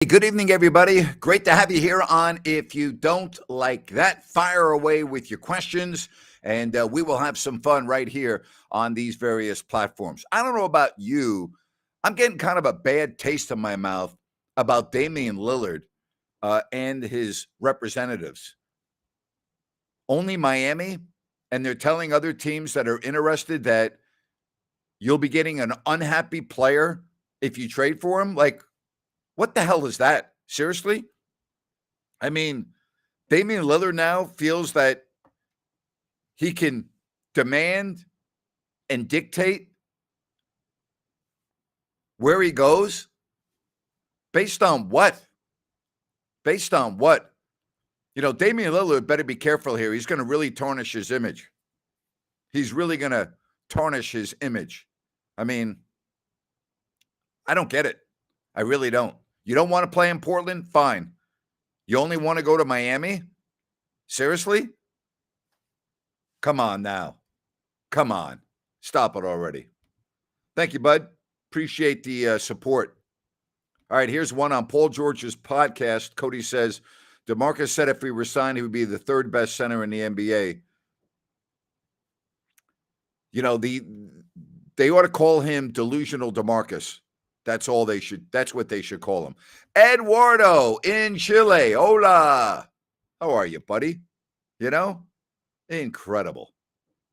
Good evening, everybody. Great to have you here on If You Don't Like That. Fire away with your questions, and we will have some fun right here on these various platforms. I don't know about you. I'm getting kind of a bad taste in my mouth about Damian Lillard and his representatives. Only Miami, and they're telling other teams that are interested that you'll be getting an unhappy player if you trade for him. Like, what the hell is that? Seriously? I mean, Damian Lillard now feels that he can demand and dictate where he goes based on what? Based on what? You know, Damian Lillard better be careful here. He's going to really tarnish his image. He's really going to tarnish his image. I mean, I don't get it. I really don't. You don't want to play in Portland? Fine. You only want to go to Miami? Seriously? Come on now. Come on. Stop it already. Thank you, bud. Appreciate the support. All right, here's one on Paul George's podcast. Cody says, DeMarcus said if he were signed, he would be the third best center in the NBA. You know, they ought to call him delusional DeMarcus. That's all they should. That's what they should call him. Eduardo in Chile. Hola. How are you, buddy? You know, incredible.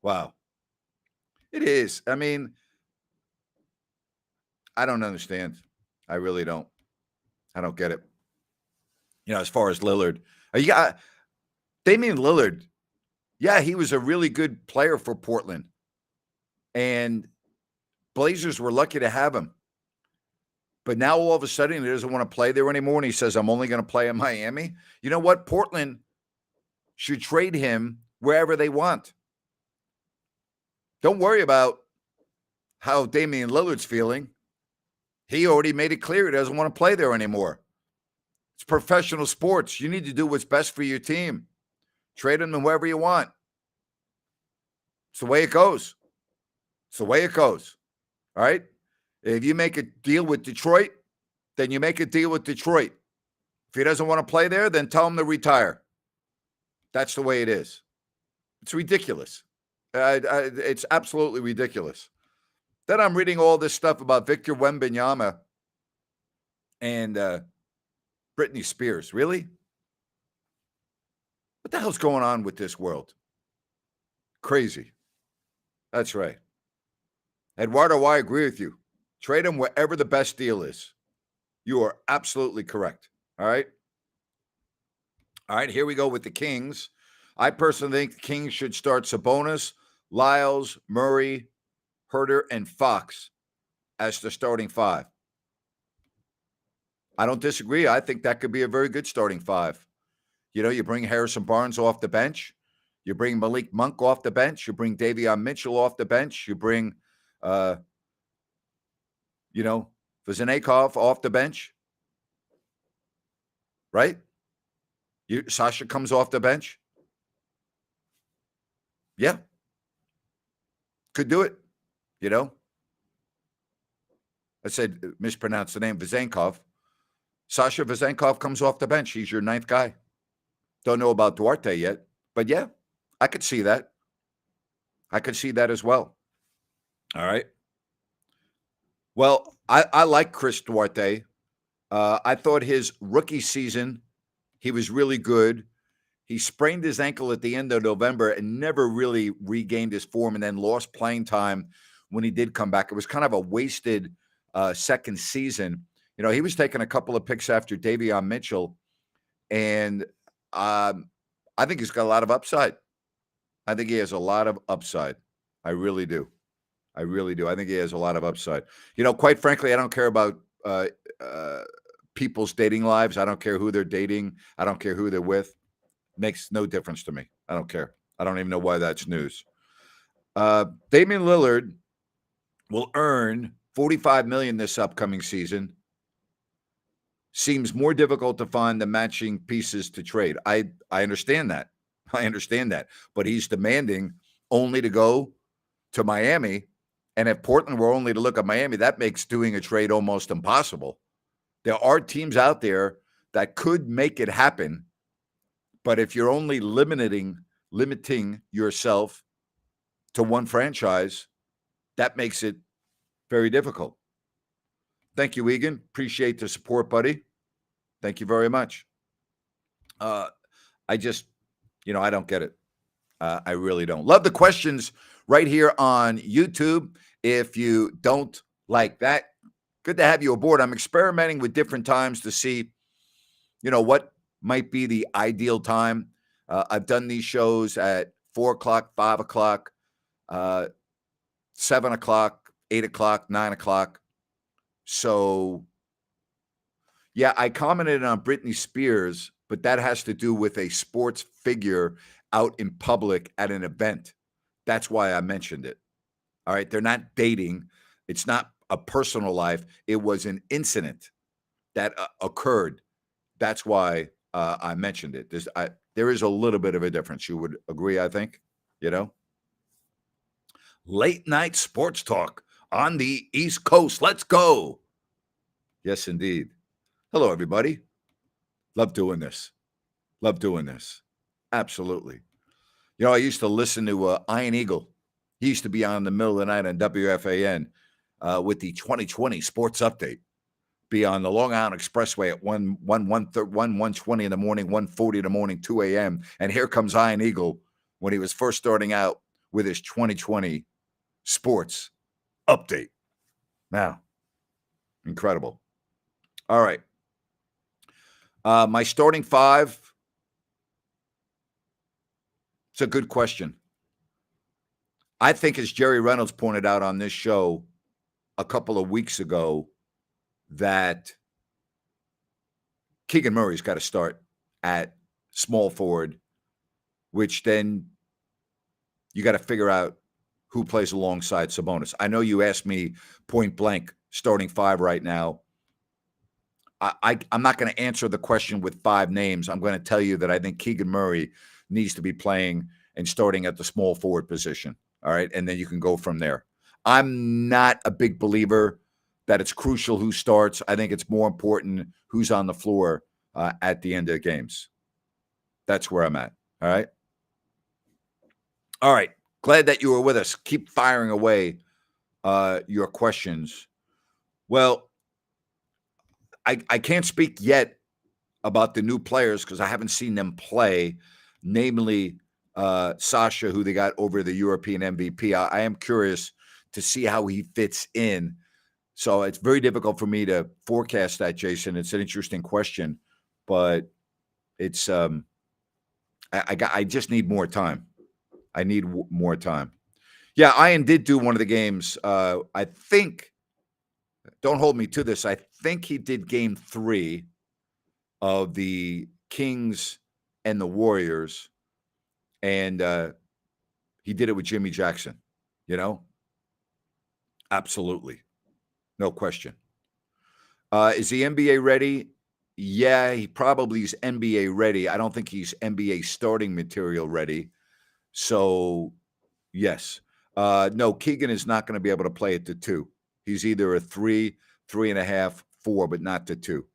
Wow. It is. I mean, I don't understand. I really don't. I don't get it. You know, as far as Lillard, Damian Lillard. Yeah, he was a really good player for Portland, and Blazers were lucky to have him. But now all of a sudden he doesn't want to play there anymore, and he says, I'm only going to play in Miami. You know what? Portland should trade him wherever they want. Don't worry about how Damian Lillard's feeling. He already made it clear he doesn't want to play there anymore. It's professional sports. You need to do what's best for your team. Trade him wherever you want. It's the way it goes. It's the way it goes. All right? If you make a deal with Detroit, then you make a deal with Detroit. If he doesn't want to play there, then tell him to retire. That's the way it is. It's ridiculous. It's absolutely ridiculous. Then I'm reading all this stuff about Victor Wembanyama and Britney Spears. Really? What the hell's going on with this world? Crazy. That's right. Eduardo, I agree with you. Trade him wherever the best deal is. You are absolutely correct. All right? All right, here we go with the Kings. I personally think the Kings should start Sabonis, Lyles, Murray, Herter, and Fox as the starting five. I don't disagree. I think that could be a very good starting five. You know, you bring Harrison Barnes off the bench. You bring Malik Monk off the bench. You bring Davion Mitchell off the bench. You bring Vezenkov off the bench, right? Sasha comes off the bench. Yeah. Could do it, you know. I said, mispronounced the name, Vezenkov. Sasha Vezenkov comes off the bench. He's your ninth guy. Don't know about Duarte yet, but yeah, I could see that. I could see that as well. All right. Well, I like Chris Duarte. I thought his rookie season, he was really good. He sprained his ankle at the end of November and never really regained his form and then lost playing time when he did come back. It was kind of a wasted second season. You know, he was taking a couple of picks after Davion Mitchell, and I think he's got a lot of upside. I think he has a lot of upside. I really do. I really do. I think he has a lot of upside. You know, quite frankly, I don't care about people's dating lives. I don't care who they're dating. I don't care who they're with. Makes no difference to me. I don't care. I don't even know why that's news. Damian Lillard will earn $45 million this upcoming season. Seems more difficult to find the matching pieces to trade. I understand that. I understand that. But he's demanding only to go to Miami. And if Portland were only to look at Miami, that makes doing a trade almost impossible. There are teams out there that could make it happen, but if you're only limiting yourself to one franchise, that makes it very difficult. Thank you, Egan. Appreciate the support, buddy. Thank you very much. I just, I don't get it. I really don't. Love the questions right here on YouTube. If you don't like that, good to have you aboard. I'm experimenting with different times to see, what might be the ideal time. I've done these shows at 4 o'clock, 5 o'clock, 7 o'clock, 8 o'clock, 9 o'clock. So, yeah, I commented on Britney Spears, but that has to do with a sports figure out in public at an event. That's why I mentioned it. All right. They're not dating. It's not a personal life. It was an incident that occurred. That's why I mentioned it. There is a little bit of a difference. You would agree, I think, Late night sports talk on the East Coast. Let's go. Yes, indeed. Hello, everybody. Love doing this. Absolutely. I used to listen to Iron Eagle. He used to be on the middle of the night on WFAN with the 2020 Sports Update. Be on the Long Island Expressway at 1:20 in the morning, 1:40 in the morning, 2 a.m. And here comes Iron Eagle when he was first starting out with his 2020 Sports Update. Now, incredible. All right. My starting five. It's a good question. I think, as Jerry Reynolds pointed out on this show a couple of weeks ago, that Keegan Murray's got to start at small forward, which then you got to figure out who plays alongside Sabonis. I know you asked me point blank, starting five right now. I'm not going to answer the question with five names. I'm going to tell you that I think Keegan Murray needs to be playing and starting at the small forward position. All right. And then you can go from there. I'm not a big believer that it's crucial who starts. I think it's more important who's on the floor at the end of the games. That's where I'm at. All right. All right. Glad that you were with us. Keep firing away your questions. Well, I can't speak yet about the new players because I haven't seen them play, namely Sasha, who they got over the European MVP. I am curious to see how he fits in. So it's very difficult for me to forecast that, Jason. It's an interesting question, but it's I just need more time. I need more time. Yeah, Ian did do one of the games. I think, don't hold me to this, I think he did game 3 of the Kings and the Warriors, and he did it with Jimmy Jackson, Absolutely. No question. Is he NBA ready? Yeah, he probably is NBA ready. I don't think he's NBA starting material ready. So, yes. No, Keegan is not going to be able to play at the 2. He's either a 3, 3.5, 4, but not the 2.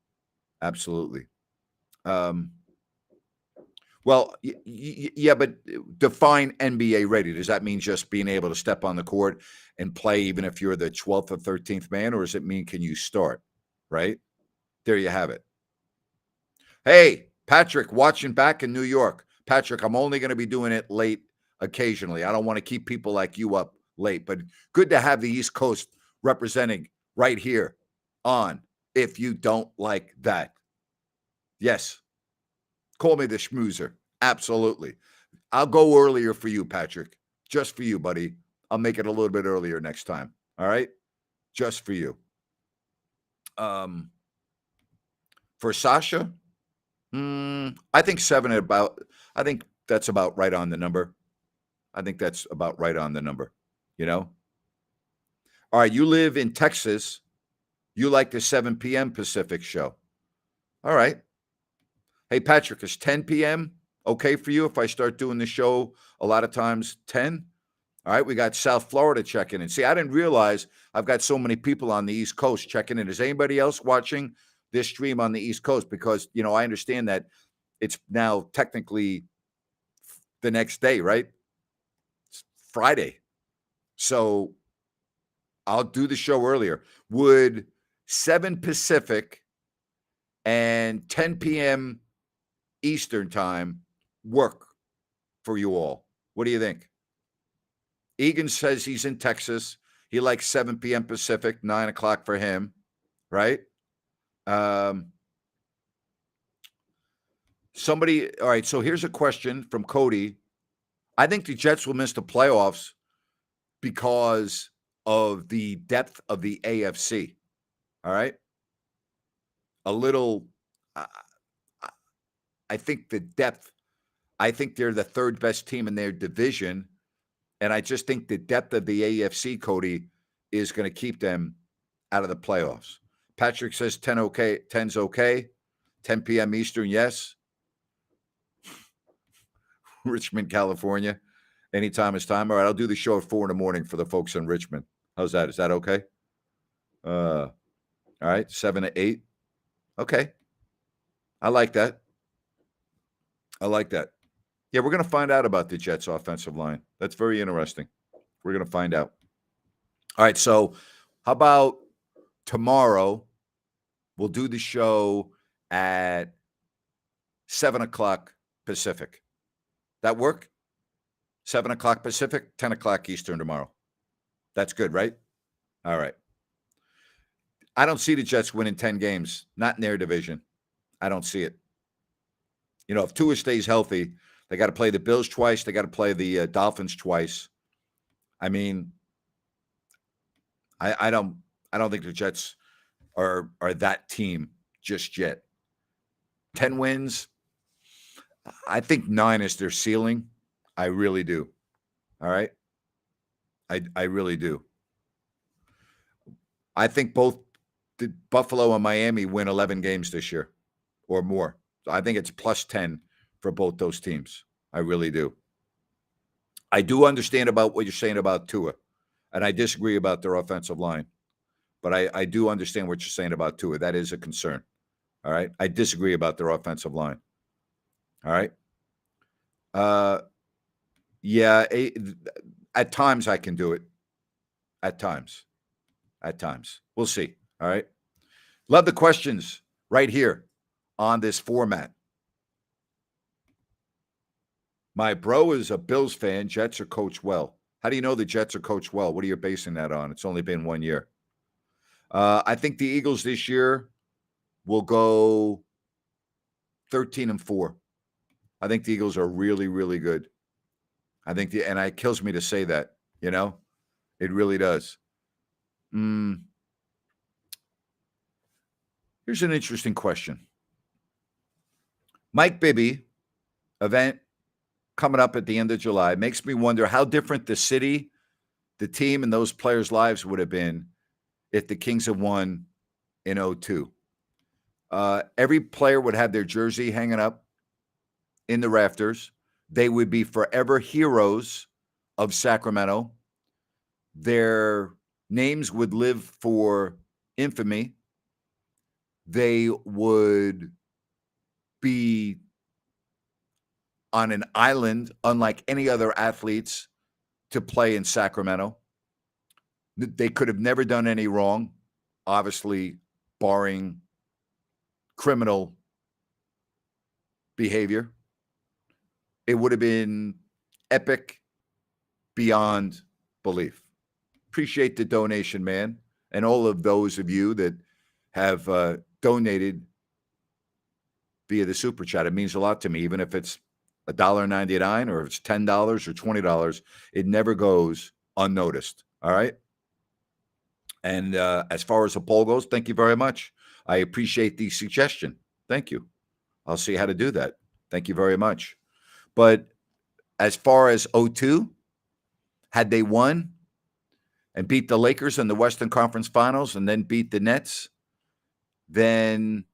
Absolutely. Well, yeah, but define NBA ready. Does that mean just being able to step on the court and play even if you're the 12th or 13th man, or does it mean can you start, right? There you have it. Hey, Patrick, watching back in New York. Patrick, I'm only going to be doing it late occasionally. I don't want to keep people like you up late, but good to have the East Coast representing right here on If You Don't Like That. Yes. Call me the schmoozer. Absolutely. I'll go earlier for you, Patrick. Just for you, buddy. I'll make it a little bit earlier next time. All right? Just for you. For Sasha, I think 7 I think that's about right on the number. All right, you live in Texas. You like the 7 p.m. Pacific show. All right. Hey, Patrick, is 10 p.m. okay for you if I start doing the show a lot of times 10? All right, we got South Florida checking in. See, I didn't realize I've got so many people on the East Coast checking in. Is anybody else watching this stream on the East Coast because, I understand that it's now technically the next day, right? It's Friday. So I'll do the show earlier. Would 7 Pacific and 10 p.m. Eastern time work for you all? What do you think? Egan says he's in Texas. He likes 7 p.m. Pacific, 9 o'clock for him, right? All right, so here's a question from Cody. I think the Jets will miss the playoffs because of the depth of the AFC. All right? I think the depth, I think they're the third best team in their division. And I just think the depth of the AFC, Cody, is going to keep them out of the playoffs. Patrick says 10's okay. 10 p.m. Eastern, yes. Richmond, California. Anytime is time. All right, I'll do the show at 4 a.m. for the folks in Richmond. How's that? Is that okay? All right, 7 to 8. Okay. I like that. Yeah, we're going to find out about the Jets' offensive line. That's very interesting. We're going to find out. All right, so how about tomorrow? We'll do the show at 7 o'clock Pacific. That work? 7 o'clock Pacific, 10 o'clock Eastern tomorrow. That's good, right? All right. I don't see the Jets winning 10 games, not in their division. I don't see it. If Tua stays healthy, they got to play the Bills twice. They got to play the Dolphins twice. I mean, I don't think the Jets are that team just yet. 10 wins. I think 9 is their ceiling. I really do. All right. I really do. I think both the Buffalo and Miami win 11 games this year or more. So I think it's plus 10 for both those teams. I really do. I do understand about what you're saying about Tua, and I disagree about their offensive line. But I do understand what you're saying about Tua. That is a concern. All right. I disagree about their offensive line. All right. Yeah. At times I can do it. At times. We'll see. All right. Love the questions right here on this format. My bro is a Bills fan. Jets are coached well. How do you know the Jets are coached well? What are you basing that on? It's only been 1 year. I think the Eagles this year will go 13-4. I think the Eagles are really, really good. And it kills me to say that, it really does. Here's an interesting question. Mike Bibby event coming up at the end of July makes me wonder how different the city, the team, and those players' lives would have been if the Kings had won in 2002. Every player would have their jersey hanging up in the rafters. They would be forever heroes of Sacramento. Their names would live for infamy. They would be on an island unlike any other athletes to play in Sacramento. They could have never done any wrong, obviously, barring criminal behavior. It would have been epic beyond belief. Appreciate the donation, man, and all of those of you that have donated via the Super Chat. It means a lot to me, even if it's $1.99 or if it's $10 or $20. It never goes unnoticed, all right? And as far as the poll goes, thank you very much. I appreciate the suggestion. Thank you. I'll see how to do that. Thank you very much. But as far as 2002, had they won and beat the Lakers in the Western Conference Finals and then beat the Nets, then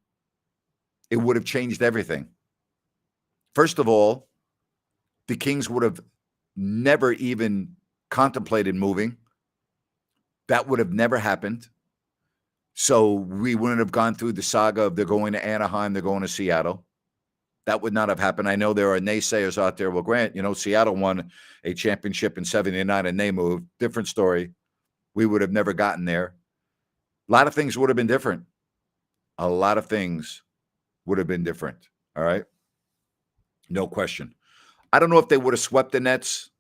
it would have changed everything. First of all, the Kings would have never even contemplated moving. That would have never happened. So we wouldn't have gone through the saga of they're going to Anaheim, they're going to Seattle. That would not have happened. I know there are naysayers out there. Well, Grant, Seattle won a championship in '79 and they moved. Different story. We would have never gotten there. A lot of things would have been different. A lot of things would have been different. All right. No question. I don't know if they would have swept the Nets.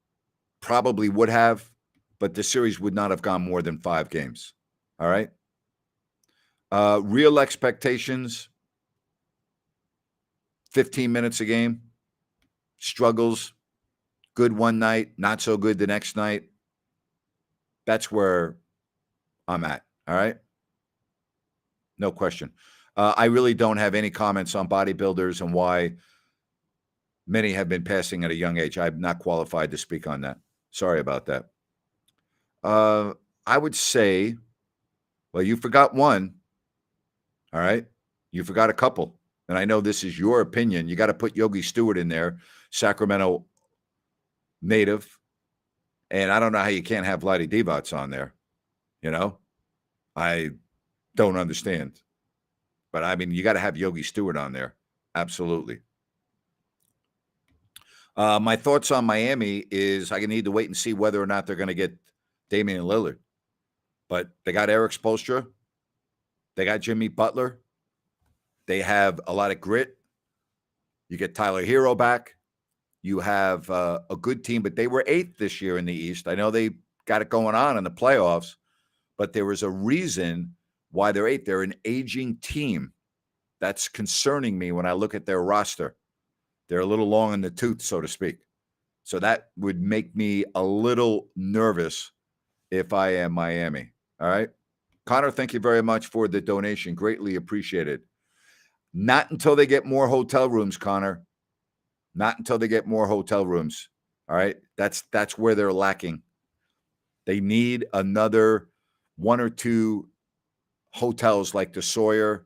Probably would have, but the series would not have gone more than 5 games. All right. Real expectations, 15 minutes a game, struggles, good one night, not so good the next night. That's where I'm at. All right. No question. I really don't have any comments on bodybuilders and why many have been passing at a young age. I'm not qualified to speak on that. Sorry about that. I would say, well, you forgot one. All right. You forgot a couple. And I know this is your opinion. You got to put Yogi Stewart in there, Sacramento native. And I don't know how you can't have Vlade Divac on there. I don't understand. But I mean, you got to have Yogi Stewart on there. Absolutely. My thoughts on Miami is I need to wait and see whether or not they're going to get Damian Lillard. But they got Eric Spoelstra. They got Jimmy Butler. They have a lot of grit. You get Tyler Hero back. You have a good team, but they were 8th this year in the East. I know they got it going on in the playoffs, but there was a reason why they're 8th. They're an aging team. That's concerning me when I look at their roster. They're a little long in the tooth, so to speak. So that would make me a little nervous if I am Miami. All right. Connor, thank you very much for the donation. Greatly appreciated. Not until they get more hotel rooms, Connor. Not until they get more hotel rooms. All right. That's where they're lacking. They need another 1 or 2 hotels like the Sawyer,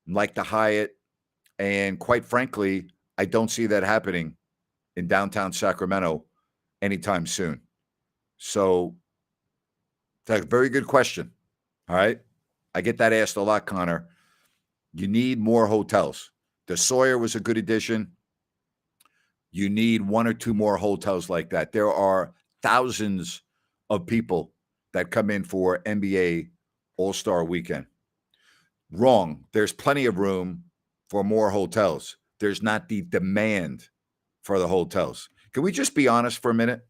like the Hyatt. And quite frankly, I don't see that happening in downtown Sacramento anytime soon. So that's a very good question. All right. I get that asked a lot, Connor. You need more hotels. The Sawyer was a good addition. You need 1 or 2 more hotels like that. There are thousands of people that come in for NBA All-Star Weekend. Wrong. There's plenty of room for more hotels. There's not the demand for the hotels. Can we just be honest for a minute?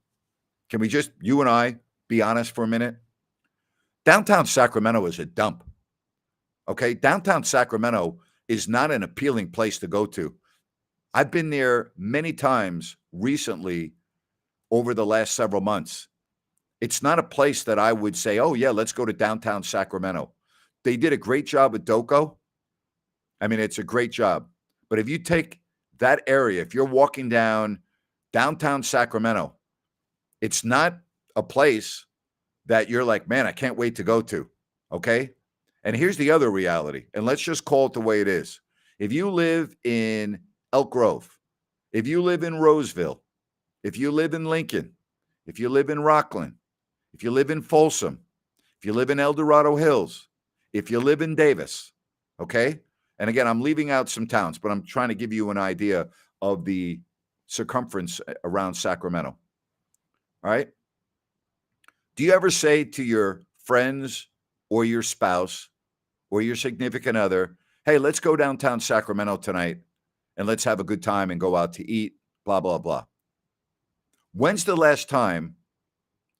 Can we just, you and I, be honest for a minute? Downtown Sacramento is a dump. Okay? Downtown Sacramento is not an appealing place to go to. I've been there many times recently over the last several months. It's not a place that I would say, oh, yeah, let's go to downtown Sacramento. They did a great job with Doco. I mean, it's a great job. But if you take that area, if you're walking down downtown Sacramento, it's not a place that you're like, man, I can't wait to go to. Okay? And here's the other reality, and let's just call it the way it is. If you live in Elk Grove, if you live in Roseville, if you live in Lincoln, if you live in Rockland, if you live in Folsom, if you live in El Dorado Hills, if you live in Davis, okay? And again, I'm leaving out some towns, but I'm trying to give you an idea of the circumference around Sacramento. All right? Do you ever say to your friends or your spouse or your significant other, hey, let's go downtown Sacramento tonight and let's have a good time and go out to eat, blah, blah, blah? When's the last time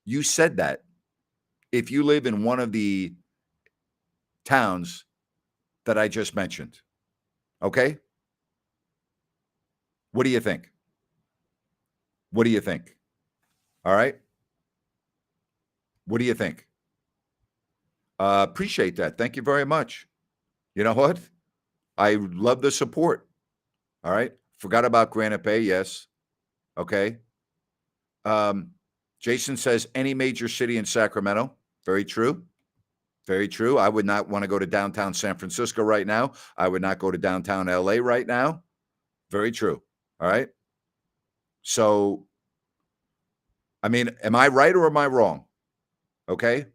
you said that if you live in one of the towns that I just mentioned? Okay? What do you think? What do you think? All right? What do you think? Appreciate that. Thank you very much. You know what? I love the support. All right? Forgot about Granite Bay. Yes. Okay. Jason says any major city in Sacramento. Very true. Very true. I would not want to go to downtown San Francisco right now. I would not go to downtown LA right now. Very true. All right. So, I mean, am I right or am I wrong? Okay.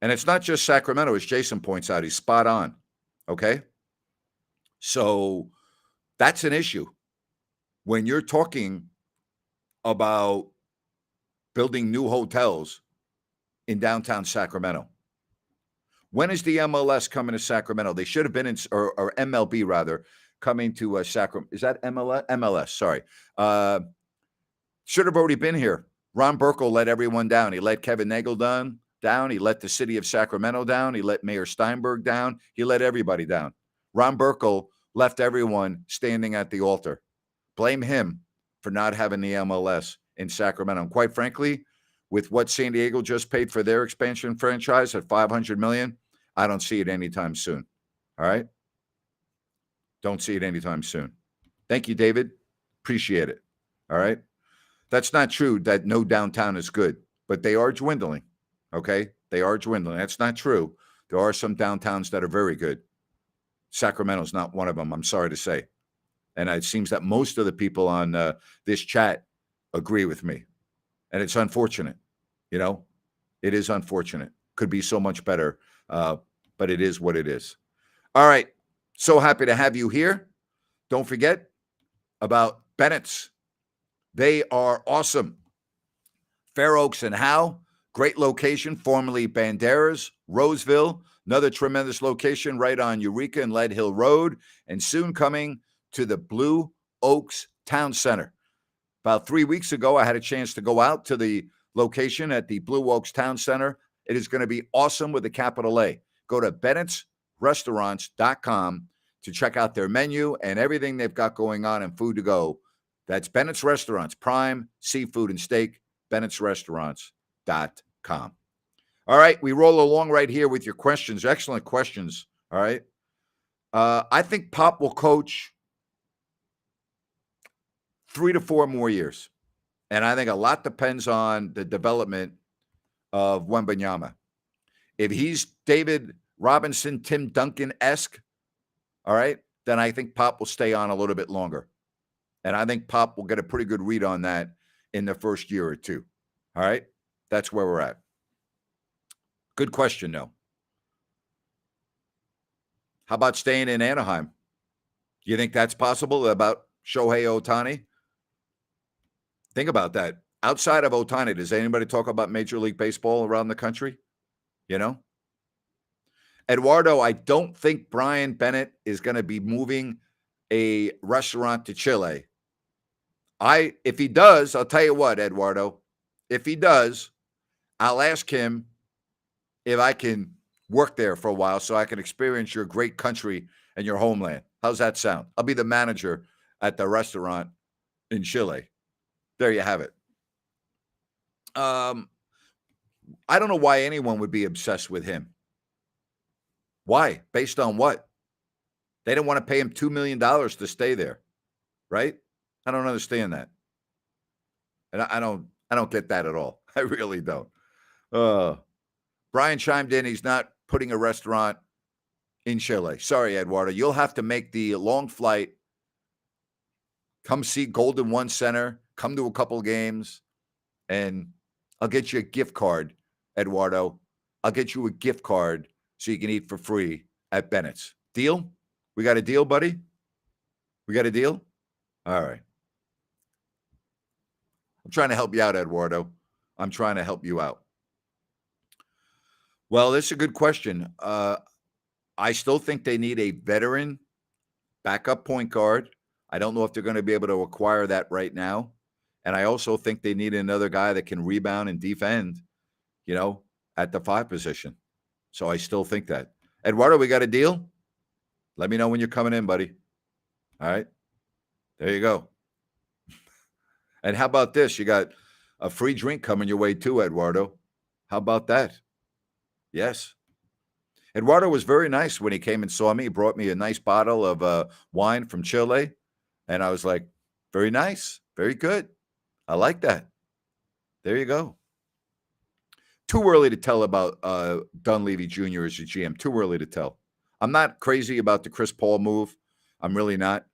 And it's not just Sacramento, as Jason points out. He's spot on. Okay? So that's an issue. When you're talking about building new hotels in downtown Sacramento, when is the MLS coming to Sacramento? They should have been in, or MLB rather, coming to Sacramento. Is that MLS? MLS, sorry. Should have already been here. Ron Burkle let everyone down. He let Kevin Nagel down. He let the city of Sacramento down. He let Mayor Steinberg down. He let everybody down. Ron Burkle left everyone standing at the altar. Blame him for not having the MLS in Sacramento. And quite frankly, with what San Diego just paid for their expansion franchise at $500 million, I don't see it anytime soon. All right? Don't see it anytime soon. Thank you, David. Appreciate it. All right? That's not true that no downtown is good, but they are dwindling. Okay? They are dwindling. That's not true. There are some downtowns that are very good. Sacramento's not one of them, I'm sorry to say. And it seems that most of the people on this chat agree with me. And it's unfortunate. You know, it is unfortunate. Could be so much better, but it is what it is. All right. So happy to have you here. Don't forget about Bennett's. They are awesome. Fair Oaks and Howe, great location, formerly Banderas, Roseville, another tremendous location right on Eureka and Lead Hill Road, and soon coming to the Blue Oaks Town Center. About 3 weeks ago, I had a chance to go out to the location at the Blue Oaks Town Center. It is going to be awesome with a capital A. Go to Bennett'sRestaurants.com to check out their menu and everything they've got going on and food to go. That's Bennett's Restaurants, prime seafood and steak, Bennett'sRestaurants.com. All right, we roll along right here with your questions. Excellent questions. All right. I think Pop will coach 3 to 4 more years. And I think a lot depends on the development of Wembanyama. If he's David Robinson, Tim Duncan-esque, all right, then I think Pop will stay on a little bit longer. And I think Pop will get a pretty good read on that in the first year or two. All right? That's where we're at. Good question, though. How about staying in Anaheim? Do you think that's possible about Shohei Ohtani? Think about that. Outside of Ohtani, does anybody talk about Major League Baseball around the country? You know? Eduardo, I don't think Brian Bennett is going to be moving a restaurant to Chile. If he does, I'll tell you what, Eduardo. If he does, I'll ask him if I can work there for a while so I can experience your great country and your homeland. How's that sound? I'll be the manager at the restaurant in Chile. There you have it. I don't know why anyone would be obsessed with him. Why? Based on what? They didn't want to pay him $2 million to stay there, right? I don't understand that. And I don't get that at all. I really don't. Brian chimed in. He's not putting a restaurant in Chile. Sorry, Eduardo. You'll have to make the long flight. Come see Golden One Center. Come to a couple games. And I'll get you a gift card, Eduardo. I'll get you a gift card so you can eat for free at Bennett's. Deal? We got a deal, buddy? We got a deal? All right. I'm trying to help you out, Eduardo. I'm trying to help you out. Well, this is a good question. I still think they need a veteran backup point guard. I don't know if they're going to be able to acquire that right now. And I also think they need another guy that can rebound and defend, at the 5 position. So I still think that. Eduardo, we got a deal? Let me know when you're coming in, buddy. All right. There you go. And how about this? You got a free drink coming your way too, Eduardo. How about that? Yes. Eduardo was very nice when he came and saw me. He brought me a nice bottle of wine from Chile. And I was like, very nice. Very good. I like that. There you go. Too early to tell about Dunleavy Jr. as your GM. Too early to tell. I'm not crazy about the Chris Paul move. I'm really not.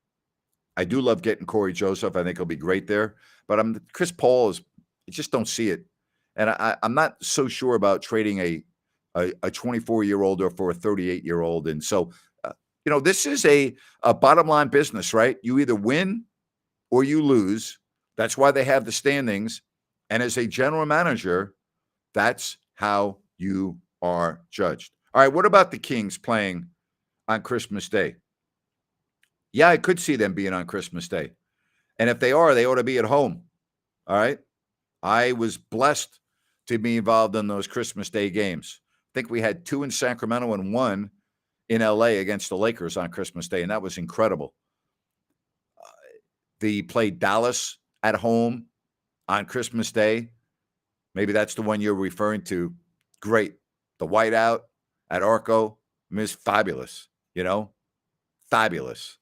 I do love getting Corey Joseph. I think he'll be great there. But Chris Paul I just don't see it. And I'm not so sure about trading a a 24-year-old or for a 38-year-old. And so, this is a bottom line business, right? You either win or you lose. That's why they have the standings. And as a general manager, that's how you are judged. All right, what about the Kings playing on Christmas Day? Yeah, I could see them being on Christmas Day. And if they are, they ought to be at home. All right. I was blessed to be involved in those Christmas Day games. I think we had 2 in Sacramento and 1 in LA against the Lakers on Christmas Day, and that was incredible. They played Dallas at home on Christmas Day. Maybe that's the one you're referring to. Great. The whiteout at Arco is fabulous, fabulous.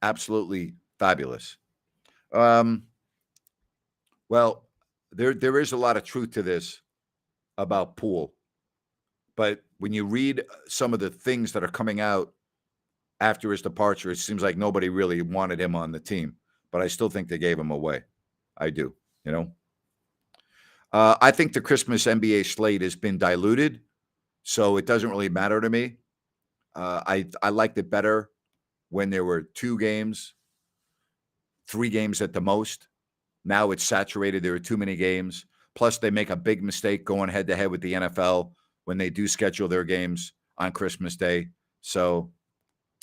Absolutely fabulous. Well, there is a lot of truth to this about Poole. But when you read some of the things that are coming out after his departure, it seems like nobody really wanted him on the team. But I still think they gave him away. I do, I think the Christmas NBA slate has been diluted, so it doesn't really matter to me. I liked it better when there were 2 games, 3 games at the most. Now it's saturated. There are too many games. Plus, they make a big mistake going head-to-head with the NFL when they do schedule their games on Christmas Day. So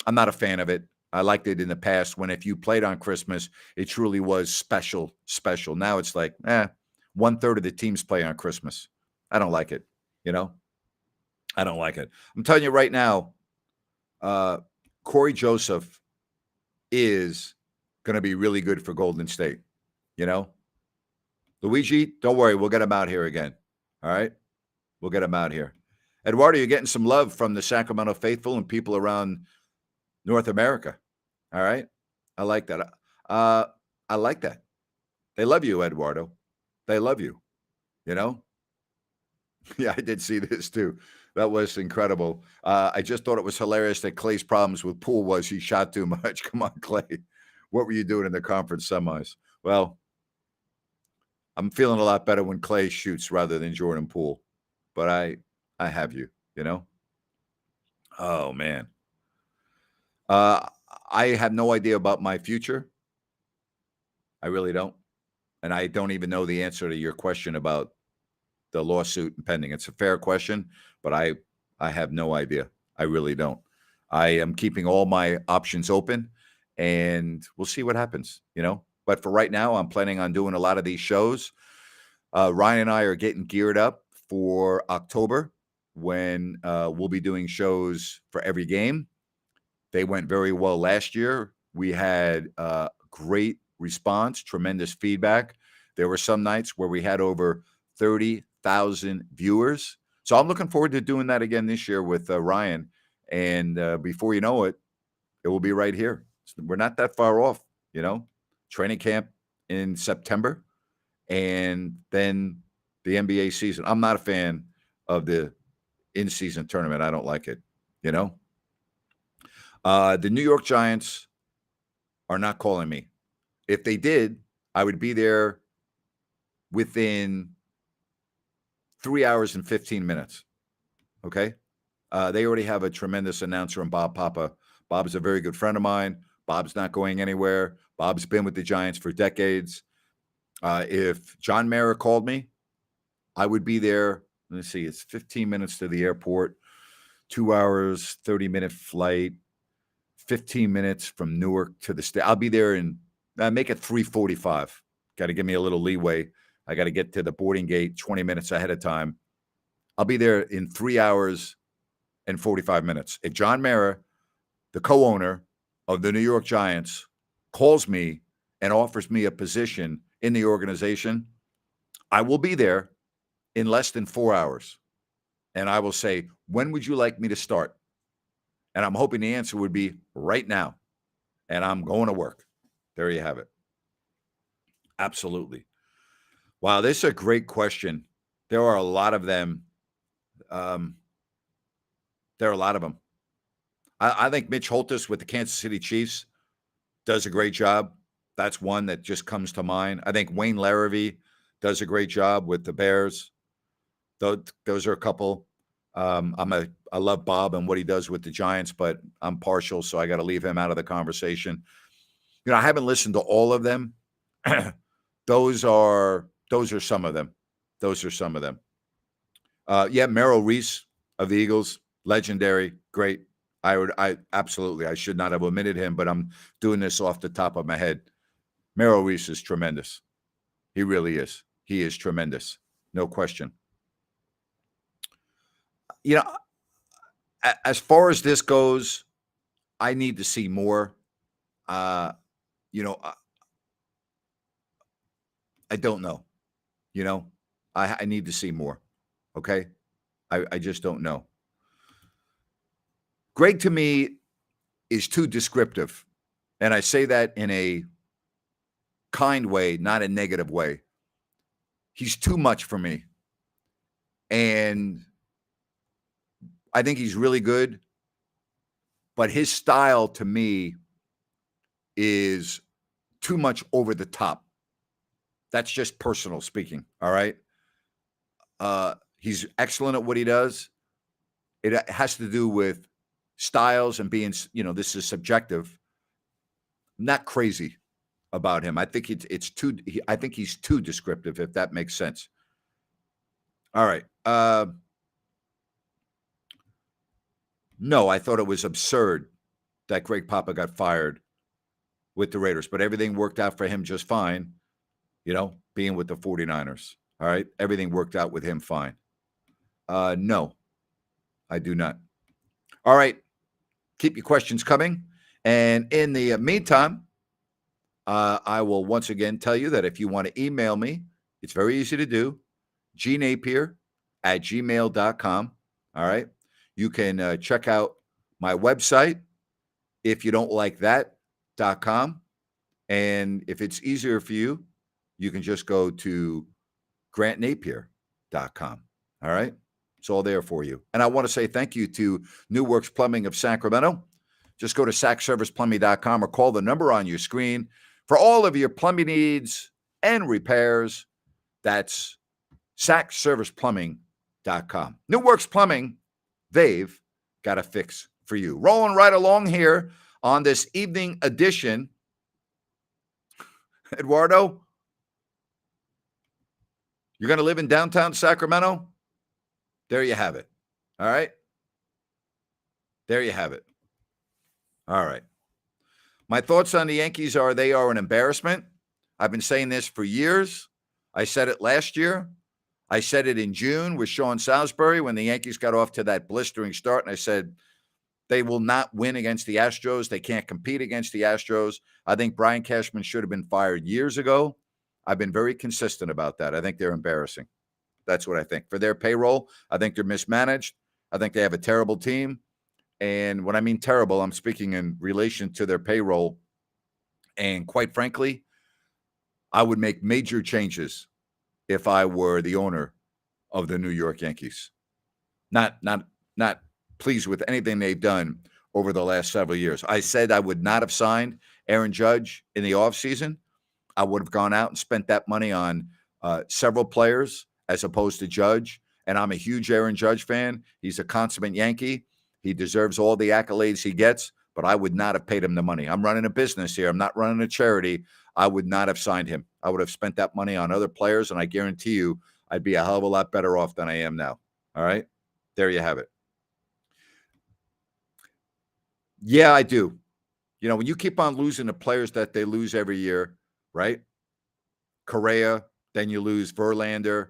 I'm not a fan of it. I liked it in the past when if you played on Christmas, it truly was special. Now it's like, 1/3 of the teams play on Christmas. I don't like it, I don't like it. I'm telling you right now, Corey Joseph is going to be really good for Golden State. Luigi, don't worry. We'll get him out here again. All right? We'll get him out here. Eduardo, you're getting some love from the Sacramento faithful and people around North America. All right? I like that. I like that. They love you, Eduardo. They love you. Yeah, I did see this too. That was incredible. I just thought it was hilarious that Clay's problems with Poole was he shot too much. Come on, Clay. What were you doing in the conference semis? Well, I'm feeling a lot better when Clay shoots rather than Jordan Poole. But I have you, Oh, man. I have no idea about my future. I really don't. And I don't even know the answer to your question about the lawsuit pending. It's a fair question, but I have no idea. I really don't. I am keeping all my options open, and we'll see what happens, But for right now, I'm planning on doing a lot of these shows. Ryan and I are getting geared up for October when we'll be doing shows for every game. They went very well last year. We had great response, tremendous feedback. There were some nights where we had over 30,000 viewers. So I'm looking forward to doing that again this year with Ryan. And before you know it, it will be right here. We're not that far off, training camp in September and then the NBA season. I'm not a fan of the in-season tournament. I don't like it, The New York Giants are not calling me. If they did, I would be there within 3 hours and 15 minutes. Okay? They already have a tremendous announcer in Bob Papa. Bob is a very good friend of mine. Bob's not going anywhere. Bob's been with the Giants for decades. If John Mara called me, I would be there. Let's see, it's 15 minutes to the airport, 2 hours, 30-minute flight, 15 minutes from Newark to the state. I'll be there and make it 3:45. Got to give me a little leeway. I got to get to the boarding gate 20 minutes ahead of time. I'll be there in 3 hours and 45 minutes. If John Mara, the co-owner of the New York Giants, calls me and offers me a position in the organization, I will be there in less than 4 hours. And I will say, when would you like me to start? And I'm hoping the answer would be right now. And I'm going to work. There you have it. Absolutely. Wow, this is a great question. There are a lot of them. There are a lot of them. I think Mitch Holthus with the Kansas City Chiefs does a great job. That's one that just comes to mind. I think Wayne Larrivee does a great job with the Bears. Those are a couple. I love Bob and what he does with the Giants, but I'm partial, so I got to leave him out of the conversation. I haven't listened to all of them. Those are some of them. Those are some of them. Yeah, Merrill Reese of the Eagles, legendary, great. I absolutely, I should not have omitted him, but I'm doing this off the top of my head. Merrill Reese is tremendous. He really is. He is tremendous. No question. As far as this goes, I need to see more. Uh, you know, I don't know. I need to see more. Okay. I just don't know. Greg, to me, is too descriptive. And I say that in a kind way, not a negative way. He's too much for me. And I think he's really good. But his style to me is too much over the top. That's just personal speaking. All right. He's excellent at what he does. It has to do with styles and being, this is subjective. I'm not crazy about him. I think it's too. I think he's too descriptive, if that makes sense. All right. No, I thought it was absurd that Greg Papa got fired with the Raiders, but everything worked out for him just fine. Being with the 49ers. All right. Everything worked out with him fine. No, I do not. All right. Keep your questions coming. And in the meantime, I will once again tell you that if you want to email me, it's very easy to do. gnapier@gmail.com. All right. You can check out my website, if you don't like that.com. And if it's easier for you, you can just go to grantnapier.com. All right. It's all there for you. And I want to say thank you to New Works Plumbing of Sacramento. Just go to sacserviceplumbing.com or call the number on your screen for all of your plumbing needs and repairs. That's sacserviceplumbing.com. New Works Plumbing, they've got a fix for you. Rolling right along here on this evening edition. Eduardo, you're going to live in downtown Sacramento? There you have it. All right. There you have it. All right. My thoughts on the Yankees are they are an embarrassment. I've been saying this for years. I said it last year. I said it in June with Sean Salisbury when the Yankees got off to that blistering start. And I said, they will not win against the Astros. They can't compete against the Astros. I think Brian Cashman should have been fired years ago. I've been very consistent about that. I think they're embarrassing. That's what I think. For their payroll, I think they're mismanaged. I think they have a terrible team. And when I mean terrible, I'm speaking in relation to their payroll. And quite frankly, I would make major changes if I were the owner of the New York Yankees. Not pleased with anything they've done over the last several years. I said I would not have signed Aaron Judge in the offseason. I would have gone out and spent that money on several players as opposed to Judge. And I'm a huge Aaron Judge fan. He's a consummate Yankee. He deserves all the accolades he gets, but I would not have paid him the money. I'm running a business here. I'm not running a charity. I would not have signed him. I would have spent that money on other players, and I guarantee you I'd be a hell of a lot better off than I am now. All right? There you have it. Yeah, I do. When you keep on losing the players that they lose every year, right? Correa, then you lose Verlander.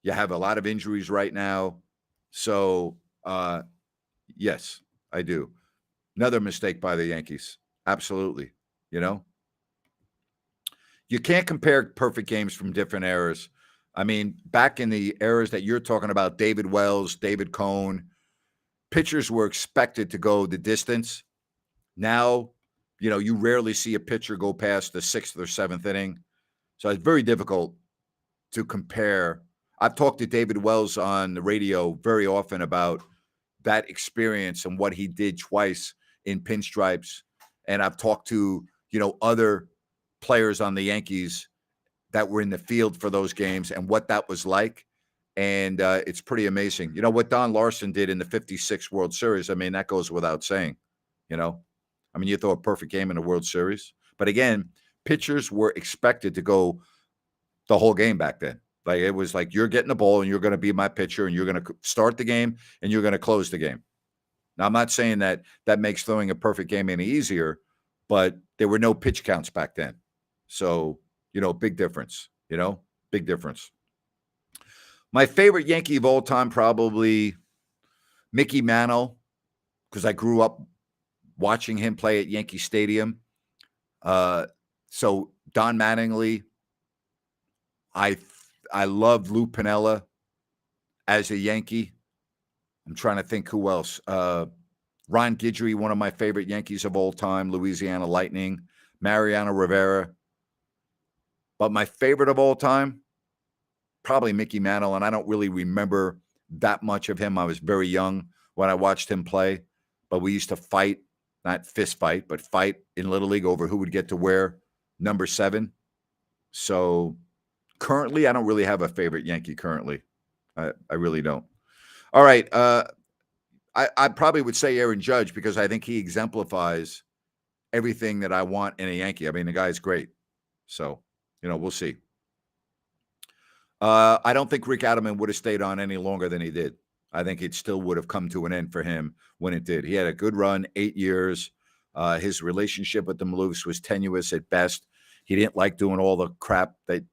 You have a lot of injuries right now. So, yes, I do. Another mistake by the Yankees. Absolutely. You can't compare perfect games from different eras. I mean, back in the eras that you're talking about, David Wells, David Cohn, pitchers were expected to go the distance. Now, you rarely see a pitcher go past the 6th or 7th inning. So it's very difficult to compare. I've talked to David Wells on the radio very often about that experience and what he did twice in pinstripes. And I've talked to, other players on the Yankees that were in the field for those games and what that was like. And it's pretty amazing. You know, what Don Larson did in the 56 World Series, I mean, that goes without saying, you know. I mean, you throw a perfect game in the World Series. But again, pitchers were expected to go the whole game back then. Like, it was like, you're getting the ball and you're going to be my pitcher and you're going to start the game and you're going to close the game. Now, I'm not saying that that makes throwing a perfect game any easier, but there were no pitch counts back then. So, you know, big difference, big difference. My favorite Yankee of all time, probably Mickey Mantle, because I grew up watching him play at Yankee Stadium. So Don Mattingly, I loved Lou Piniella as a Yankee. I'm trying to think who else. Ron Guidry, one of my favorite Yankees of all time, Louisiana Lightning, Mariano Rivera. But my favorite of all time, probably Mickey Mantle, and I don't really remember that much of him. I was very young when I watched him play, but we used to fight, not fist fight, but fight in Little League over who would get to wear number 7. So currently, I don't really have a favorite Yankee currently. I really don't. All right. I probably would say Aaron Judge because I think he exemplifies everything that I want in a Yankee. I mean, the guy's great. So, we'll see. I don't think Rick Adelman would have stayed on any longer than he did. I think it still would have come to an end for him when it did. He had a good run, 8 years. His relationship with the Maloofs was tenuous at best. He didn't like doing all the crap that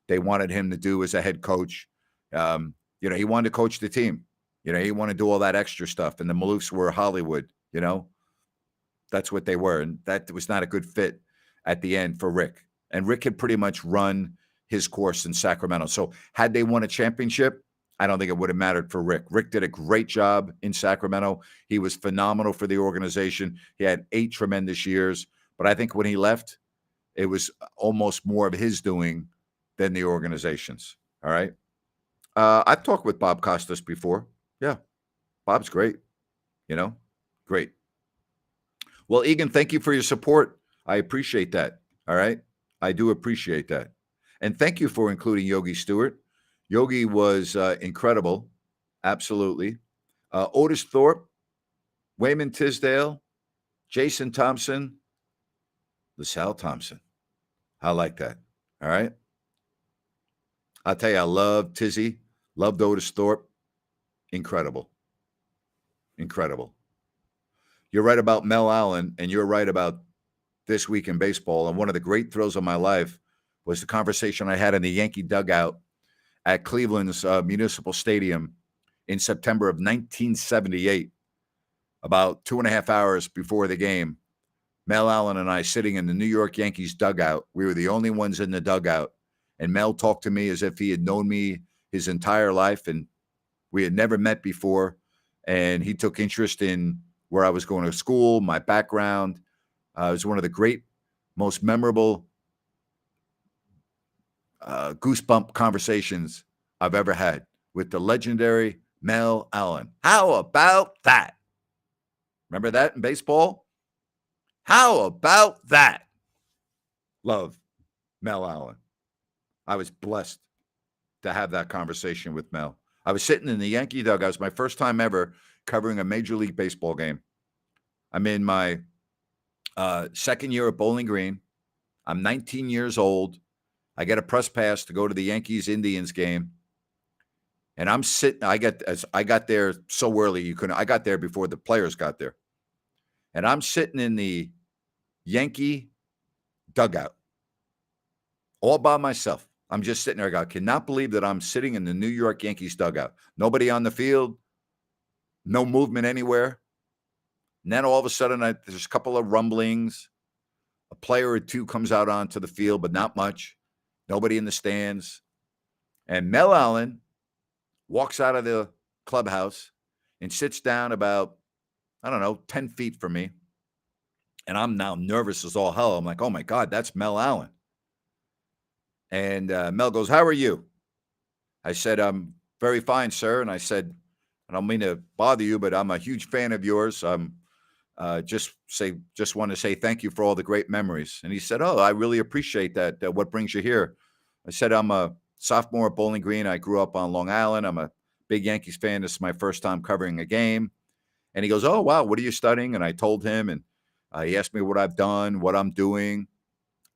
they wanted him to do as a head coach. He wanted to coach the team. He wanted to do all that extra stuff. And the Maloofs were Hollywood, That's what they were. And that was not a good fit at the end for Rick. And Rick had pretty much run his course in Sacramento. So had they won a championship, I don't think it would have mattered for Rick. Rick did a great job in Sacramento. He was phenomenal for the organization. He had 8 tremendous years. But I think when he left, it was almost more of his doing than the organization's. All right. I've talked with Bob Costas before. Yeah. Bob's great. Great. Well, Egan, thank you for your support. I appreciate that. All right. I do appreciate that. And thank you for including Yogi Stewart. Yogi was incredible. Absolutely. Otis Thorpe, Wayman Tisdale, Jason Thompson, LaSalle Thompson. I like that. All right. I'll tell you, I love Tizzy, loved Otis Thorpe. Incredible. Incredible. You're right about Mel Allen, and you're right about This Week in Baseball. And one of the great thrills of my life was the conversation I had in the Yankee dugout at Cleveland's Municipal Stadium in September of 1978, about 2.5 hours before the game. Mel Allen and I sitting in the New York Yankees dugout. We were the only ones in the dugout. And Mel talked to me as if he had known me his entire life, and we had never met before. And he took interest in where I was going to school, my background. It was one of the great, most memorable goosebump conversations I've ever had with the legendary Mel Allen. How about that? Remember that in baseball? How about that? Love Mel Allen. I was blessed to have that conversation with Mel. I was sitting in the Yankee dugout. It was my first time ever covering a Major League Baseball game. I'm in my second year at Bowling Green. I'm 19 years old. I get a press pass to go to the Yankees-Indians game. And I'm sitting, I got there so early, I got there before the players got there. And I'm sitting in the Yankee dugout all by myself. I'm just sitting there. I cannot believe that I'm sitting in the New York Yankees dugout. Nobody on the field, no movement anywhere. And then all of a sudden, there's a couple of rumblings. A player or two comes out onto the field, but not much. Nobody in the stands. And Mel Allen walks out of the clubhouse and sits down about, 10 feet from me. And I'm now nervous as all hell. I'm like, oh, my God, that's Mel Allen. And Mel goes, how are you? I said, I'm very fine, sir. And I said, I don't mean to bother you, but I'm a huge fan of yours. Just want to say thank you for all the great memories. And he said, oh, I really appreciate that. What brings you here? I said, I'm a sophomore at Bowling Green. I grew up on Long Island. I'm a big Yankees fan. This is my first time covering a game. And he goes, oh, wow, what are you studying? And I told him, and he asked me what I've done, what I'm doing,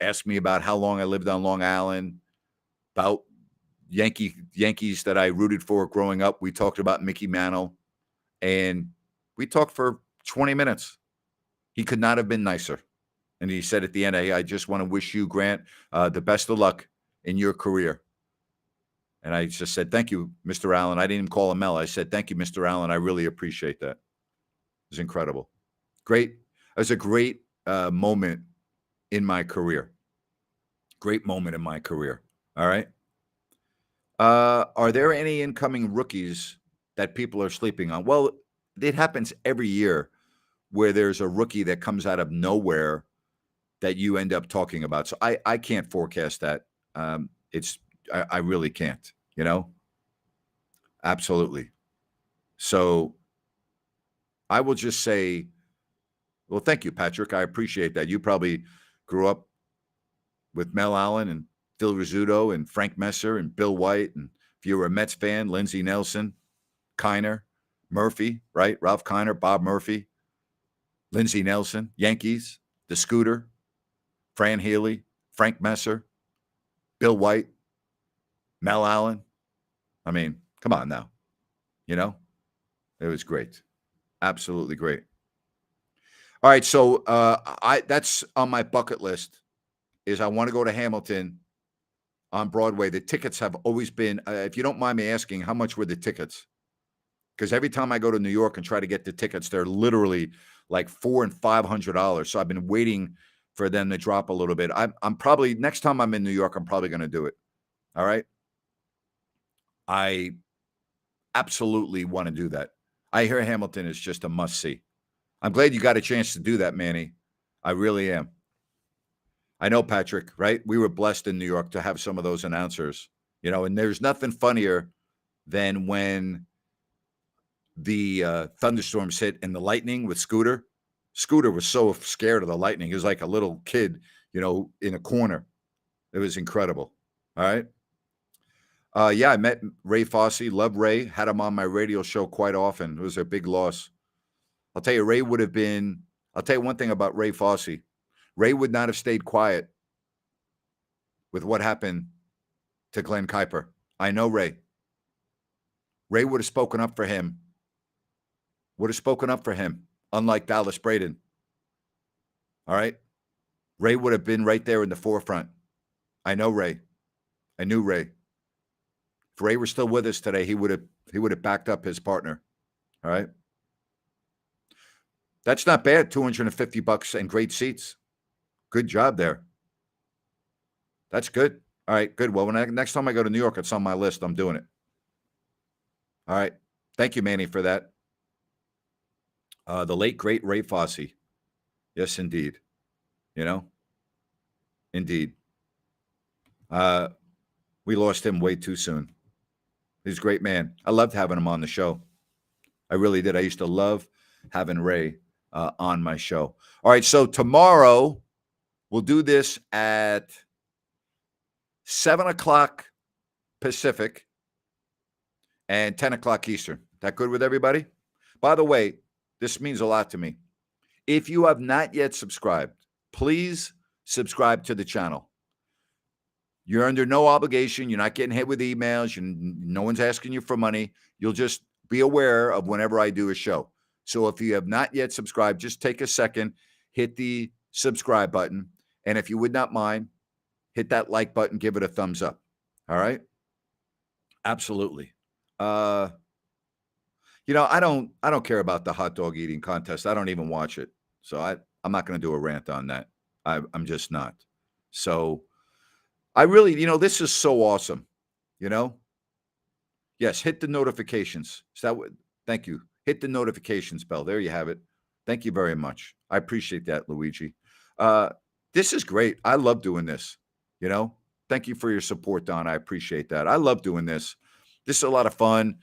asked me about how long I lived on Long Island, about Yankees that I rooted for growing up. We talked about Mickey Mantle, and we talked for 20 minutes. He could not have been nicer. And he said at the end, hey, I just want to wish you, Grant, the best of luck in your career. And I just said, thank you, Mr. Allen. I didn't even call him Mel. I said, thank you, Mr. Allen. I really appreciate that. It was incredible. Great. It was a great moment in my career. Great moment in my career. All right. Are there any incoming rookies that people are sleeping on? Well, it happens every year where there's a rookie that comes out of nowhere that you end up talking about. So I can't forecast that. I really can't, Absolutely. So I will just say, well, thank you, Patrick. I appreciate that. You probably grew up with Mel Allen and Phil Rizzuto and Frank Messer and Bill White. And if you were a Mets fan, Lindsey Nelson, Kiner, Murphy, right? Ralph Kiner, Bob Murphy, Lindsey Nelson, Yankees, the Scooter, Fran Healy, Frank Messer, Bill White, Mel Allen. I mean, come on now. It was great. Absolutely great. All right, so that's on my bucket list is I want to go to Hamilton on Broadway. The tickets have always been, if you don't mind me asking, how much were the tickets? Because every time I go to New York and try to get the tickets, they're literally like $400 and $500. So I've been waiting for them to drop a little bit. I'm probably, next time I'm in New York, I'm probably going to do it. All right. I absolutely want to do that. I hear Hamilton is just a must see. I'm glad you got a chance to do that, Manny. I really am. I know, Patrick, right? We were blessed in New York to have some of those announcers, and there's nothing funnier than when the thunderstorms hit and the lightning with Scooter. Scooter was so scared of the lightning. He was like a little kid, in a corner. It was incredible. All right. Yeah, I met Ray Fosse. Love Ray. Had him on my radio show quite often. It was a big loss. I'll tell you, I'll tell you one thing about Ray Fosse. Ray would not have stayed quiet with what happened to Glenn Kuiper. I know Ray. Ray would have spoken up for him. Unlike Dallas Braden. All right? Ray would have been right there in the forefront. I know Ray. I knew Ray. If Ray were still with us today, he would have backed up his partner. All right? That's not bad, $250 and great seats. Good job there. That's good. All right, good. Well, next time I go to New York, it's on my list. I'm doing it. All right. Thank you, Manny, for that. The late, great Ray Fosse. Yes, indeed. Indeed. We lost him way too soon. He's a great man. I loved having him on the show. I really did. I used to love having Ray on my show. All right, so tomorrow we'll do this at 7 o'clock Pacific and 10 o'clock Eastern. That good with everybody? By the way, this means a lot to me. If you have not yet subscribed, please subscribe to the channel. You're under no obligation. You're not getting hit with emails. No one's asking you for money. You'll just be aware of whenever I do a show. So if you have not yet subscribed, just take a second, hit the subscribe button. And if you would not mind, hit that like button, give it a thumbs up. All right? Absolutely. I don't care about the hot dog eating contest. I don't even watch it. So I'm not going to do a rant on that. I'm just not. So I really, this is so awesome. Yes, hit the notifications. Thank you. Hit the notifications bell. There you have it. Thank you very much. I appreciate that, Luigi. This is great. I love doing this. Thank you for your support, Don. I appreciate that. I love doing this. This is a lot of fun.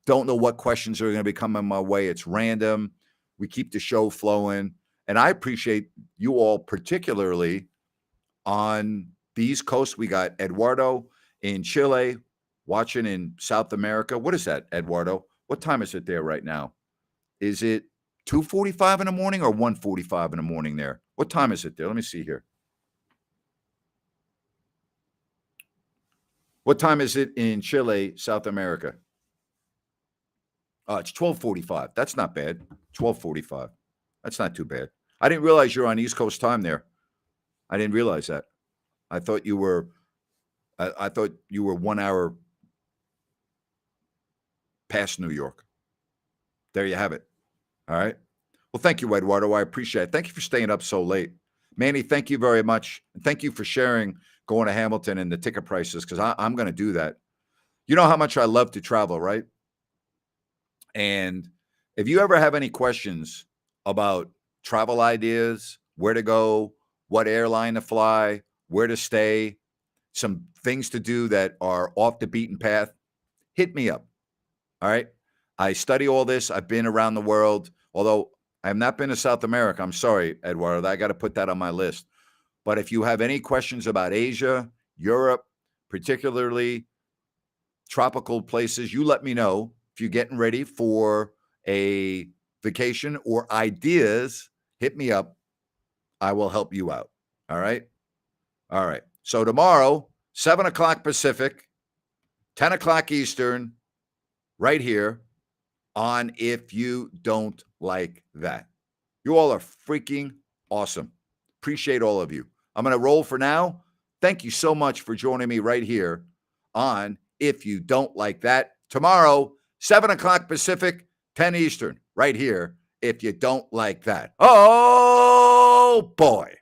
Don't know what questions are going to be coming my way. It's random. We keep the show flowing. And I appreciate you all, particularly on the East Coast. We got Eduardo in Chile, watching in South America. What is that, Eduardo? What time is it there right now? Is it 2:45 in the morning or 1:45 in the morning there? What time is it there? Let me see here. What time is it in Chile, South America? It's 12:45. That's not bad. 12:45. That's not too bad. I didn't realize you're on East Coast time there. I didn't realize that. I thought you were. I thought you were 1 hour past New York. There you have it. All right. Well, thank you, Eduardo. I appreciate it. Thank you for staying up so late. Manny, thank you very much. And thank you for sharing going to Hamilton and the ticket prices, because I'm going to do that. You know how much I love to travel, right? And if you ever have any questions about travel ideas, where to go, what airline to fly, where to stay, some things to do that are off the beaten path, hit me up. All right. I study all this. I've been around the world, although I have not been to South America. I'm sorry, Eduardo. I got to put that on my list. But if you have any questions about Asia, Europe, particularly tropical places, you let me know. If you're getting ready for a vacation or ideas, hit me up. I will help you out. All right. All right. So tomorrow, 7 o'clock Pacific, 10 o'clock Eastern, right here on If You Don't Like That. You all are freaking awesome. Appreciate all of you. I'm going to roll for now. Thank you so much for joining me right here on If You Don't Like That. Tomorrow, 7 o'clock Pacific, 10 Eastern, right here, If You Don't Like That. Oh, boy.